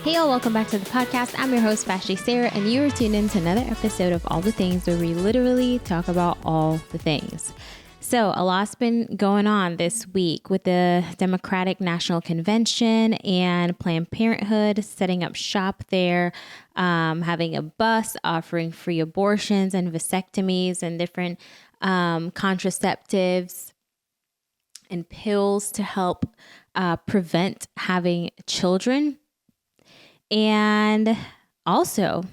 Hey y'all, welcome back to the podcast. I'm your host, Vashti Sarah, and you are tuned in to another episode of All the Things where we literally talk about all the things. So a lot's been going on this week with the Democratic National Convention and Planned Parenthood setting up shop there, having a bus offering free abortions and vasectomies and different contraceptives and pills to help prevent having children. And also,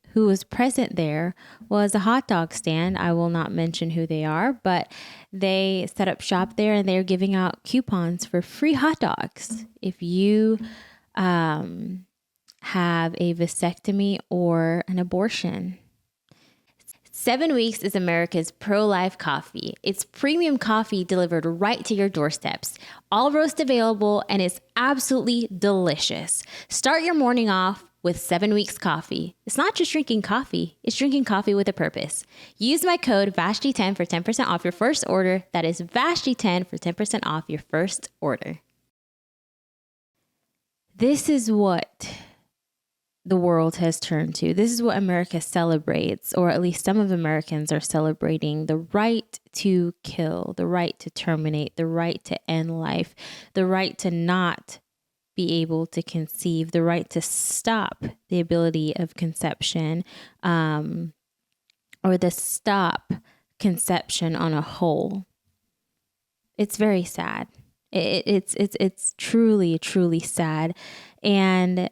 who was present there was a hot dog stand. I will not mention who they are, but they set up shop there and they're giving out coupons for free hot dogs if you have a vasectomy or an abortion. 7 Weeks is America's pro-life coffee. It's premium coffee delivered right to your doorsteps. All roast available, and it's absolutely delicious. Start your morning off with 7 Weeks coffee. It's not just drinking coffee, it's drinking coffee with a purpose. Use my code VASHTI10 for 10% off your first order. That is VASHTI10 for 10% off your first order. This is what the world has turned to. This is what America celebrates, or at least some of Americans are celebrating: the right to kill, the right to terminate, the right to end life, the right to not be able to conceive, the right to stop the ability of conception, or the stop conception on a whole. It's very sad. It's truly, truly sad. And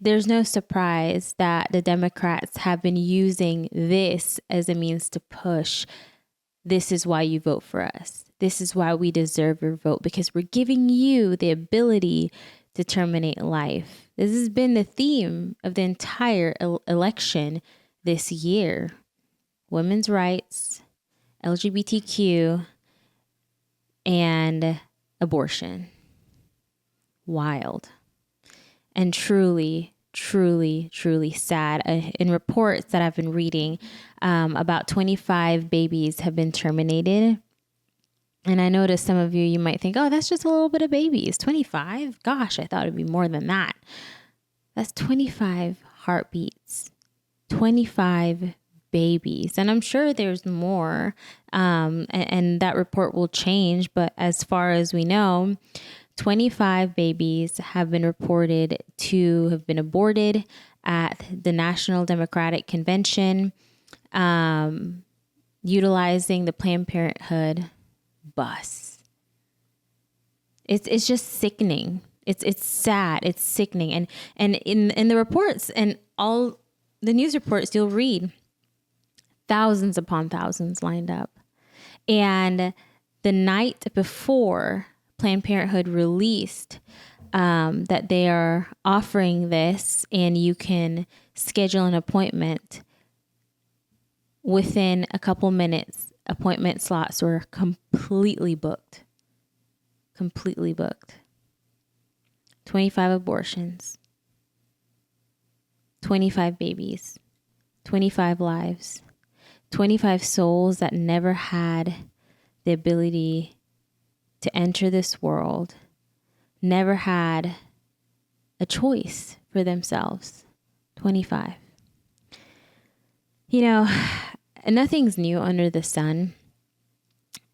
there's no surprise that the Democrats have been using this as a means to push. This is why you vote for us. This is why we deserve your vote, because we're giving you the ability to terminate life. This has been the theme of the entire election this year. Women's rights, LGBTQ, and abortion. Wild. And truly, truly, truly sad. In reports that I've been reading, about 25 babies have been terminated. And I noticed some of you might think, oh, that's just a little bit of babies. 25? Gosh, I thought it'd be more than that. That's 25 heartbeats, 25 babies. And I'm sure there's more, and that report will change. But as far as we know, 25 babies have been reported to have been aborted at the National Democratic Convention, utilizing the Planned Parenthood bus. It's just sickening. It's sad. It's sickening. And in the reports and all the news reports, you'll read thousands upon thousands lined up. And the night before Planned Parenthood released that they are offering this and you can schedule an appointment within a couple minutes, appointment slots were completely booked. 25 abortions, 25 babies, 25 lives, 25 souls that never had the ability to enter this world, never had a choice for themselves. 25. You know, nothing's new under the sun.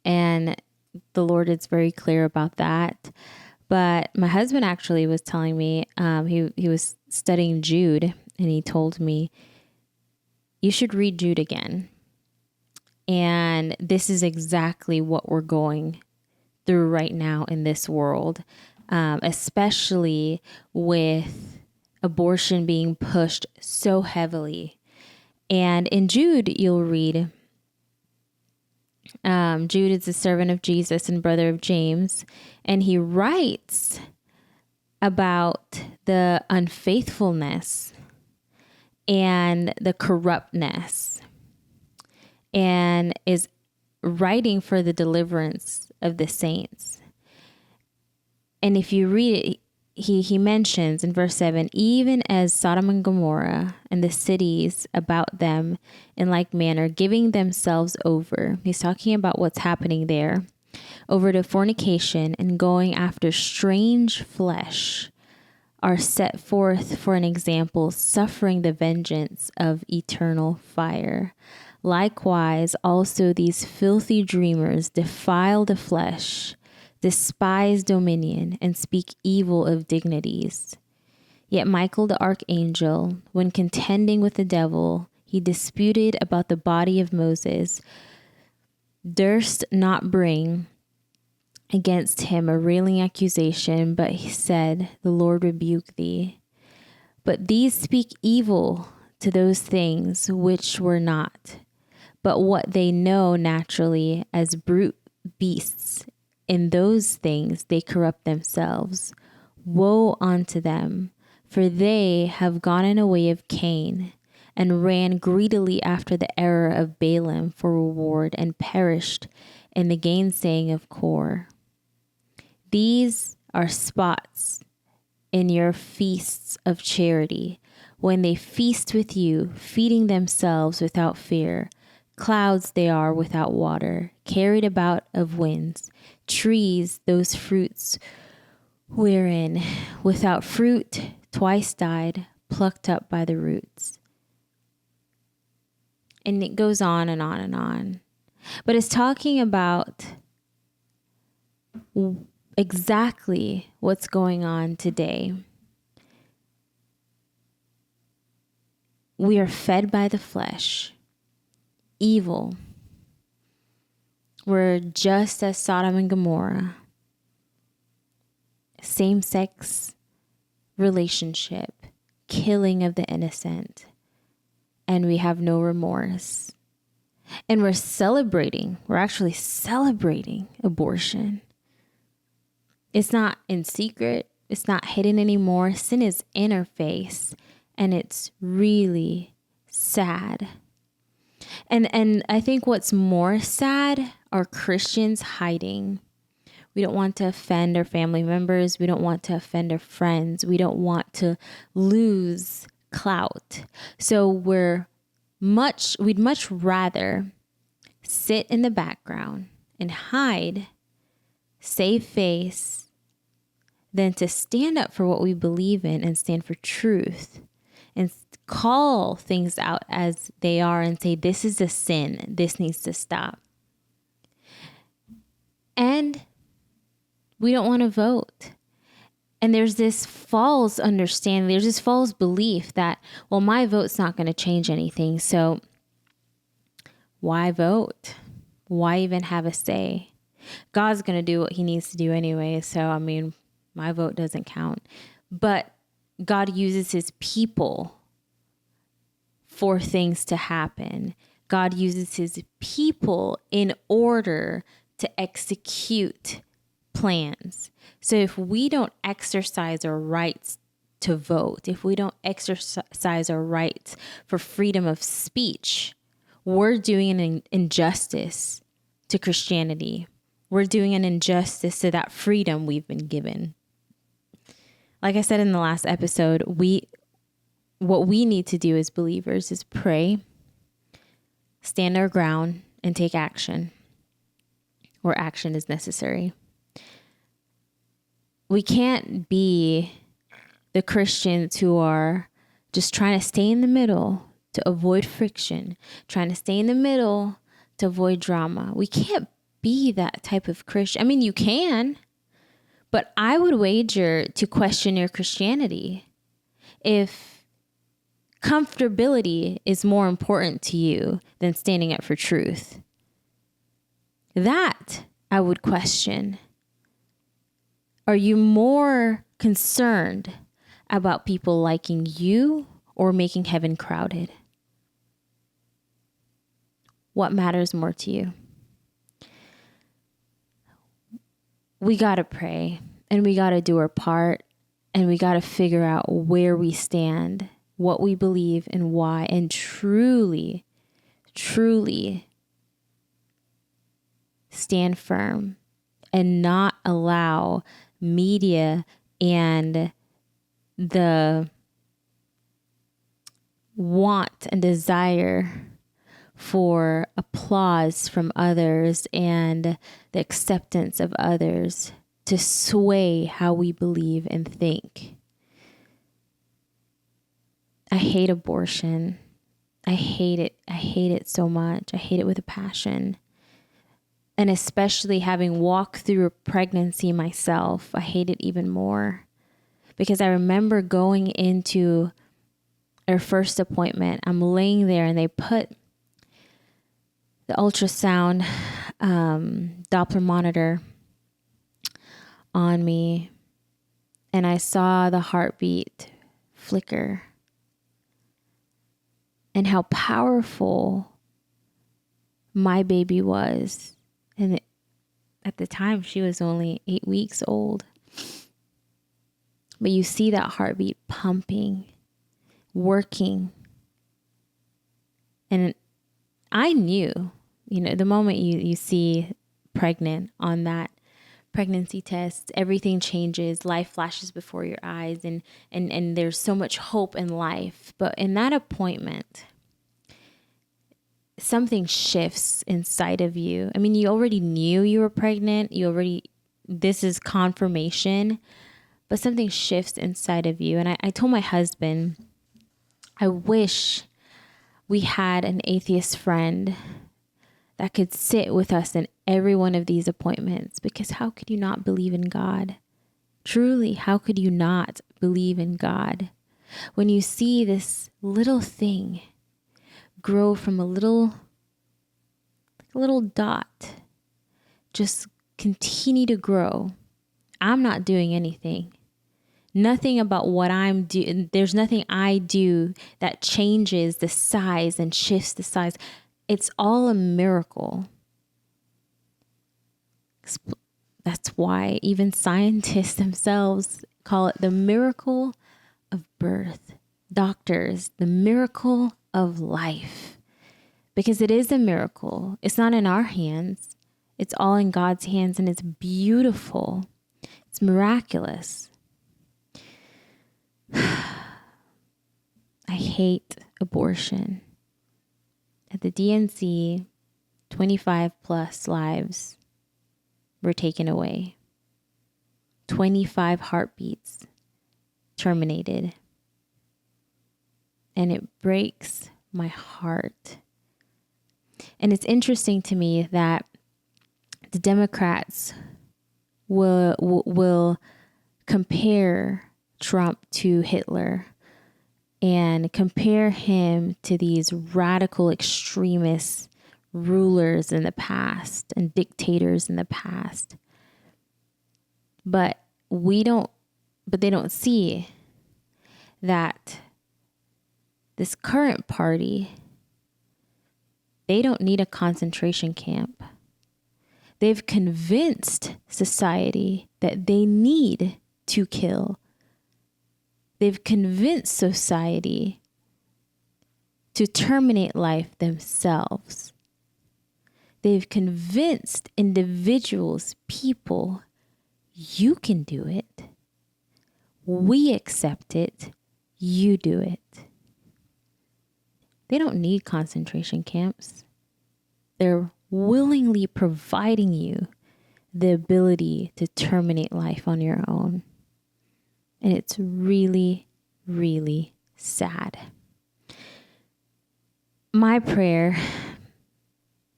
And the Lord is very clear about that. But my husband actually was telling me, he was studying Jude, and he told me, you should read Jude again. And this is exactly what we're going through right now in this world, especially with abortion being pushed so heavily. And in Jude, you'll read, Jude is the servant of Jesus and brother of James, and he writes about the unfaithfulness and the corruptness, and is writing for the deliverance of the saints. And if you read it, he mentions in verse 7, even as Sodom and Gomorrah and the cities about them in like manner, giving themselves over. He's talking about what's happening there, over to fornication and going after strange flesh, are set forth for an example, suffering the vengeance of eternal fire. Likewise, also these filthy dreamers defile the flesh, despise dominion, and speak evil of dignities. Yet Michael the archangel, when contending with the devil, he disputed about the body of Moses, durst not bring against him a railing accusation, but he said, the Lord rebuke thee. But these speak evil to those things which were not, but what they know naturally as brute beasts. In those things they corrupt themselves. Woe unto them, for they have gone in a way of Cain, and ran greedily after the error of Balaam for reward, and perished in the gainsaying of Kor. These are spots in your feasts of charity, when they feast with you, feeding themselves without fear. Clouds they are without water, carried about of winds. Trees, those fruits wherein without fruit twice died, plucked up by the roots. And it goes on and on and on. But it's talking about exactly what's going on today. We are fed by the flesh, evil. We're just as Sodom and Gomorrah, same-sex relationship, killing of the innocent, and we have no remorse. And we're actually celebrating abortion. It's not in secret. It's not hidden anymore. Sin is in our face, and it's really sad. And I think what's more sad are Christians hiding. We don't want to offend our family members. We don't want to offend our friends. We don't want to lose clout. So we'd much rather sit in the background and hide, save face, than to stand up for what we believe in and stand for truth and call things out as they are and say, this is a sin. This needs to stop. And we don't want to vote. And there's this false understanding. There's this false belief that, well, my vote's not going to change anything. So why vote? Why even have a say? God's going to do what he needs to do anyway. So, I mean, my vote doesn't count. But God uses his people for things to happen. God uses his people in order to execute plans. So if we don't exercise our rights to vote, if we don't exercise our rights for freedom of speech, we're doing an injustice to Christianity. We're doing an injustice to that freedom we've been given. Like I said in the last episode, what we need to do as believers is pray, stand our ground, and take action where action is necessary. We can't be the Christians who are just trying to stay in the middle to avoid friction, trying to stay in the middle to avoid drama. We can't be that type of Christian. I mean, you can, but I would wager to question your Christianity if comfortability is more important to you than standing up for truth. That I would question. Are you more concerned about people liking you or making heaven crowded? What matters more to you? We got to pray and we got to do our part and we got to figure out where we stand, what we believe and why, and truly, truly stand firm and not allow media and the want and desire for applause from others and the acceptance of others to sway how we believe and think. I hate abortion. I hate it. I hate it so much. I hate it with a passion. And especially having walked through a pregnancy myself, I hate it even more. Because I remember going into our first appointment. I'm laying there and they put the ultrasound Doppler monitor on me. And I saw the heartbeat flicker. And how powerful my baby was. And at the time, she was only 8 weeks old. But you see that heartbeat pumping, working. And I knew, the moment you see pregnant on that pregnancy test, everything changes, life flashes before your eyes, and there's so much hope in life. But in that appointment, something shifts inside of you. I mean, you already knew you were pregnant. This is confirmation, but something shifts inside of you. And I told my husband, I wish we had an atheist friend that could sit with us in every one of these appointments, because how could you not believe in God? Truly, how could you not believe in God when you see this little thing grow from a little dot, just continue to grow? I'm not doing anything. Nothing about what I'm doing. There's nothing I do that changes the size and shifts the size. It's all a miracle. That's why even scientists themselves call it the miracle of birth. Doctors, the miracle of life. Because it is a miracle. It's not in our hands. It's all in God's hands, and it's beautiful. It's miraculous. I hate abortion. At the DNC, 25 plus lives were taken away. 25 heartbeats terminated. And it breaks my heart. And it's interesting to me that the Democrats will compare Trump to Hitler and compare him to these radical extremist rulers in the past and dictators in the past. But they don't see that this current party, they don't need a concentration camp. They've convinced society that they need to kill. They've convinced society to terminate life themselves. They've convinced individuals, people, you can do it. We accept it. You do it. They don't need concentration camps. They're willingly providing you the ability to terminate life on your own. And it's really, really sad. My prayer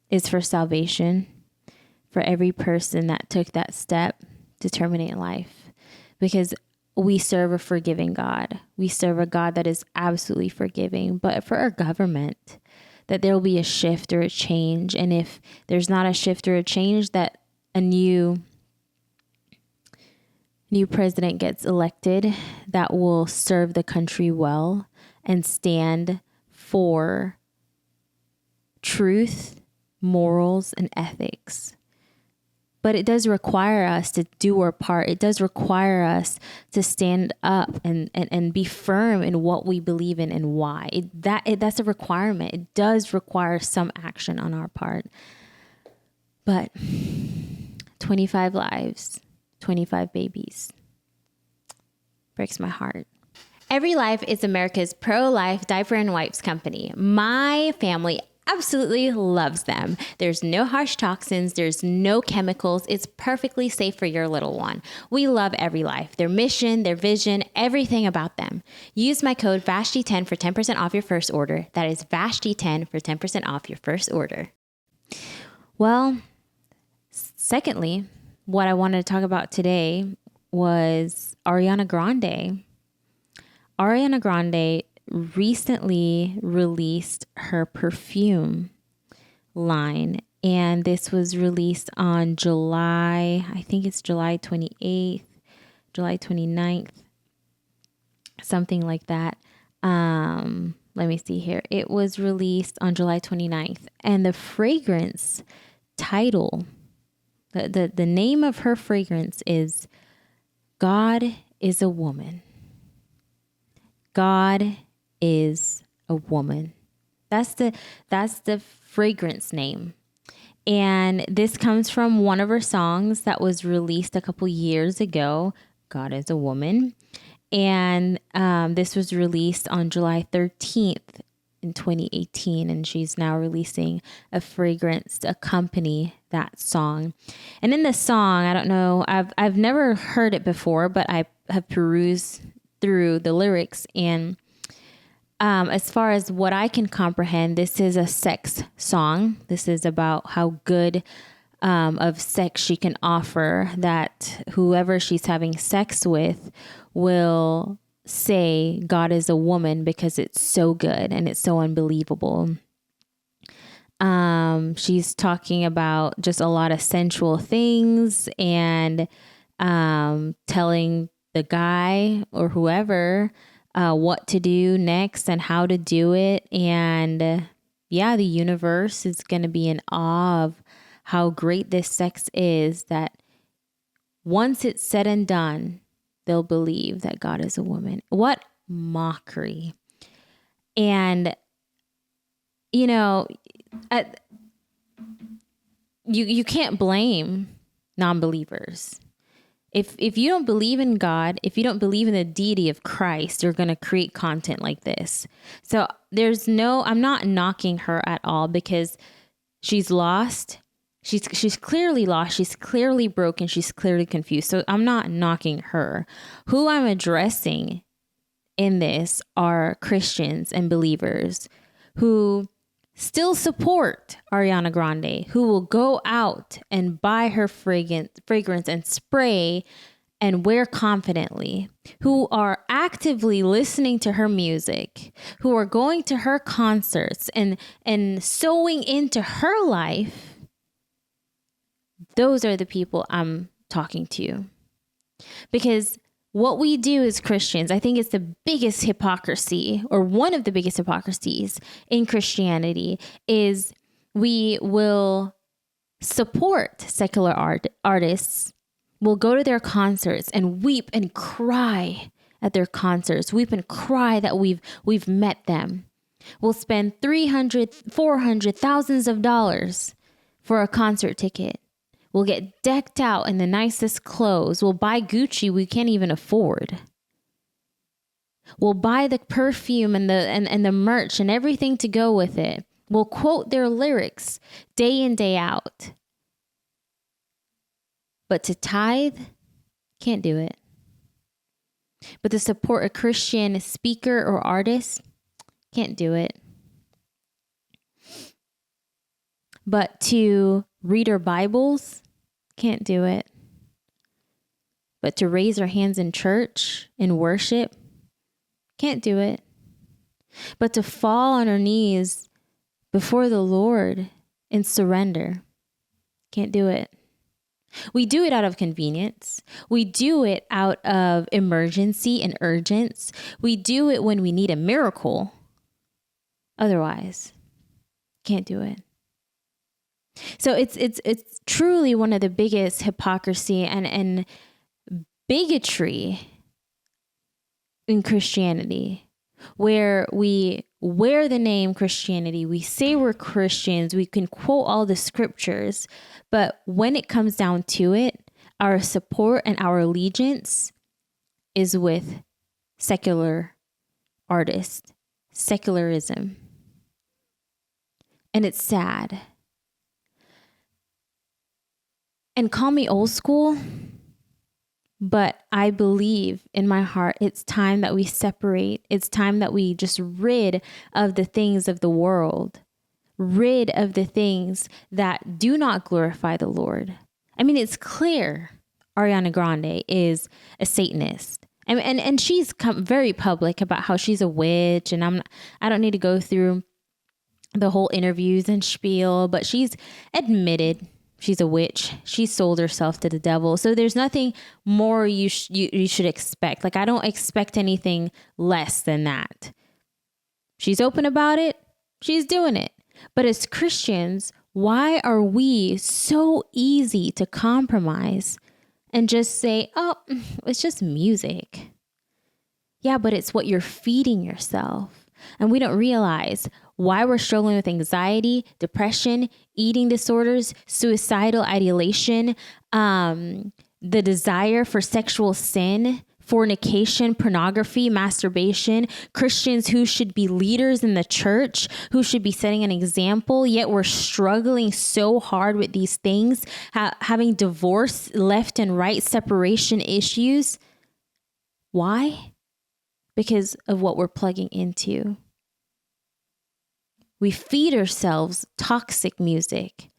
is for salvation for every person that took that step to terminate life, because we serve a forgiving God. We serve a God that is absolutely forgiving. But for our government, that there will be a shift or a change. And if there's not a shift or a change, that a new president gets elected that will serve the country well and stand for truth, morals, and ethics. But it does require us to do our part. It does require us to stand up and be firm in what we believe in and why. That's a requirement. It does require some action on our part. But 25 lives, 25 babies. Breaks my heart. Every Life is America's pro-life diaper and wipes company. My family absolutely loves them. There's no harsh toxins. There's no chemicals. It's perfectly safe for your little one. We love Every Life, their mission, their vision, everything about them. Use my code VASHTI10 for 10% off your first order. That is VASHTI10 for 10% off your first order. Well, secondly, what I wanted to talk about today was Ariana Grande. Ariana Grande recently released her perfume line, and this was released on July 28th, July 29th, something like that. Let me see here. It was released on July 29th, and the fragrance title, the name of her fragrance is God is a Woman. God is a Woman. That's the fragrance name. And this comes from one of her songs that was released a couple years ago, God is a Woman. And this was released on July 13th in 2018. And she's now releasing a fragrance to accompany that song. And in the song, I don't know, I've never heard it before, but I have perused through the lyrics, and as far as what I can comprehend, this is a sex song. This is about how good of sex she can offer, that whoever she's having sex with will say God is a woman because it's so good and it's so unbelievable. She's talking about just a lot of sensual things and telling the guy or whoever what to do next and how to do it. And the universe is going to be in awe of how great this sex is, that once it's said and done, they'll believe that God is a woman. What mockery. And, you know, you can't blame non-believers. If you don't believe in God, if you don't believe in the deity of Christ, you're going to create content like this. So I'm not knocking her at all, because she's lost. She's clearly lost. She's clearly broken. She's clearly confused. So I'm not knocking her. Who I'm addressing in this are Christians and believers who still support Ariana Grande, who will go out and buy her fragrance and spray and wear confidently, who are actively listening to her music, who are going to her concerts and sewing into her life. Those are the people I'm talking to. Because what we do as Christians, I think it's the biggest hypocrisy, or one of the biggest hypocrisies in Christianity, is we will support secular artists. We'll go to their concerts and weep and cry at their concerts, weep and cry that we've met them. We'll spend $300, $400, thousands of dollars for a concert ticket. We'll get decked out in the nicest clothes. We'll buy Gucci we can't even afford. We'll buy the perfume and the merch and everything to go with it. We'll quote their lyrics day in, day out. But to tithe, can't do it. But to support a Christian speaker or artist, can't do it. But to read our Bibles, can't do it. But to raise our hands in church and worship, can't do it. But to fall on our knees before the Lord and surrender, can't do it. We do it out of convenience. We do it out of emergency and urgence. We do it when we need a miracle. Otherwise, can't do it. So it's truly one of the biggest hypocrisy and bigotry in Christianity, where we wear the name Christianity, we say we're Christians, we can quote all the scriptures, but when it comes down to it, our support and our allegiance is with secular artists, secularism. And it's sad. And call me old school, but I believe in my heart it's time that we separate. It's time that we just rid of the things of the world, rid of the things that do not glorify the Lord. I mean, it's clear Ariana Grande is a Satanist. And she's come very public about how she's a witch, and I don't need to go through the whole interviews and spiel, but she's admitted she's a witch. She sold herself to the devil. So there's nothing more you should expect. Like, I don't expect anything less than that. She's open about it. She's doing it. But as Christians, why are we so easy to compromise and just say, oh, it's just music? Yeah, but it's what you're feeding yourself. And we don't realize why we're struggling with anxiety, depression, eating disorders, suicidal ideation, the desire for sexual sin, fornication, pornography, masturbation, Christians who should be leaders in the church, who should be setting an example, yet we're struggling so hard with these things, having divorce, left and right, separation issues. Why? Because of what we're plugging into. We feed ourselves toxic music.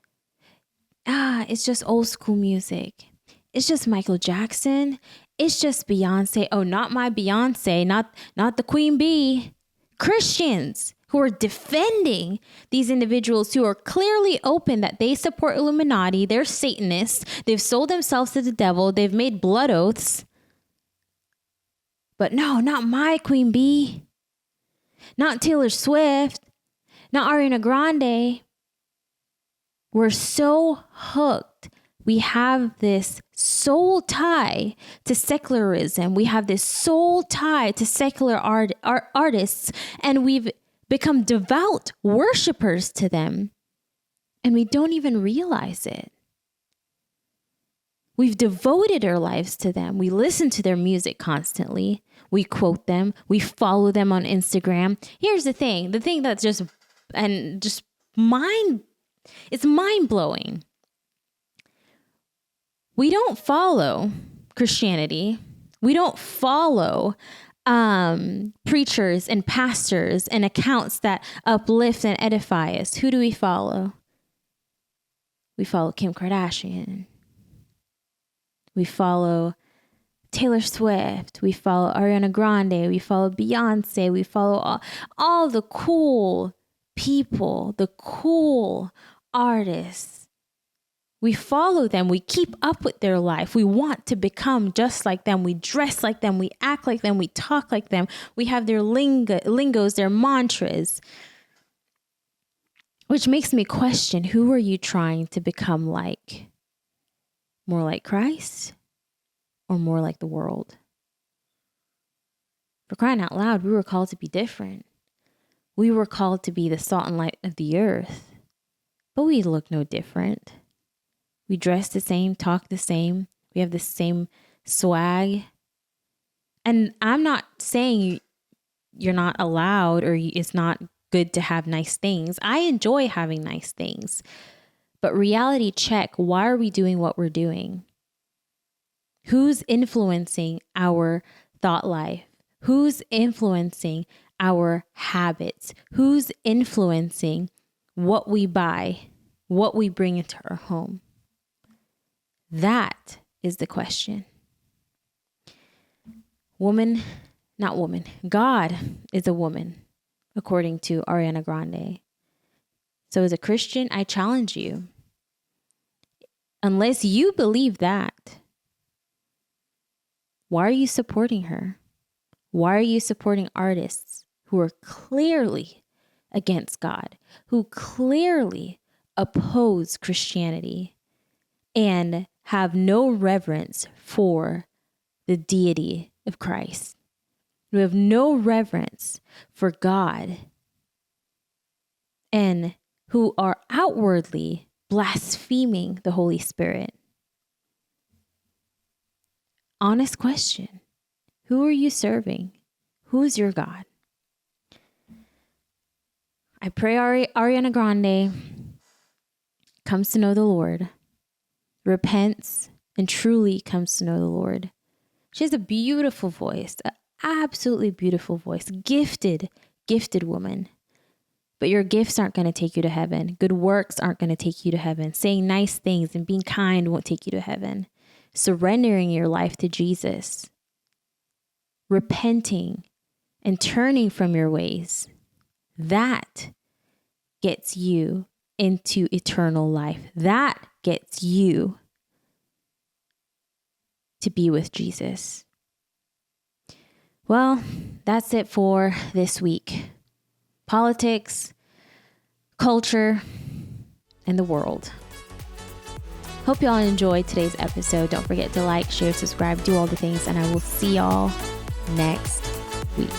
It's just old school music. It's just Michael Jackson. It's just Beyonce. Oh, not my Beyonce, not the Queen Bee. Christians who are defending these individuals who are clearly open that they support Illuminati. They're Satanists. They've sold themselves to the devil. They've made blood oaths. But no, not my Queen Bee. Not Taylor Swift. Not Ariana Grande. We're so hooked. We have this soul tie to secularism. We have this soul tie to secular artists, and we've become devout worshipers to them, and we don't even realize it. We've devoted our lives to them. We listen to their music constantly. We quote them. We follow them on Instagram. Here's the thing that's just it's mind blowing. We don't follow Christianity. We don't follow preachers and pastors and accounts that uplift and edify us. Who do we follow? We follow Kim Kardashian. We follow Taylor Swift. We follow Ariana Grande. We follow Beyonce. We follow all the cool people, the cool artists. We follow them. We keep up with their life. We want to become just like them. We dress like them. We act like them. We talk like them. We have their lingos, their mantras. Which makes me question, who are you trying to become like? More like Christ or more like the world? For crying out loud, we were called to be different. We were called to be the salt and light of the earth. But we look no different. We dress the same, talk the same. We have the same swag. And I'm not saying you're not allowed or it's not good to have nice things. I enjoy having nice things. But reality check, why are we doing what we're doing? Who's influencing our thought life? Who's influencing our habits? Who's influencing what we buy, what we bring into our home? That is the question. God is a woman, according to Ariana Grande. So as a Christian, I challenge you. Unless you believe that, why are you supporting her? Why are you supporting artists who are clearly against God, who clearly oppose Christianity and have no reverence for the deity of Christ, who have no reverence for God, and who are outwardly blaspheming the Holy Spirit? Honest question. Who are you serving? Who's your God? I pray Ariana Grande comes to know the Lord, repents, and truly comes to know the Lord. She has a beautiful voice, an absolutely beautiful voice, gifted woman. But your gifts aren't going to take you to heaven. Good works aren't going to take you to heaven. Saying nice things and being kind won't take you to heaven. Surrendering your life to Jesus, repenting and turning from your ways, that gets you into eternal life. That gets you to be with Jesus. Well, that's it for this week. Politics, culture, and the world. Hope y'all enjoyed today's episode. Don't forget to like, share, subscribe, do all the things, and I will see y'all next week.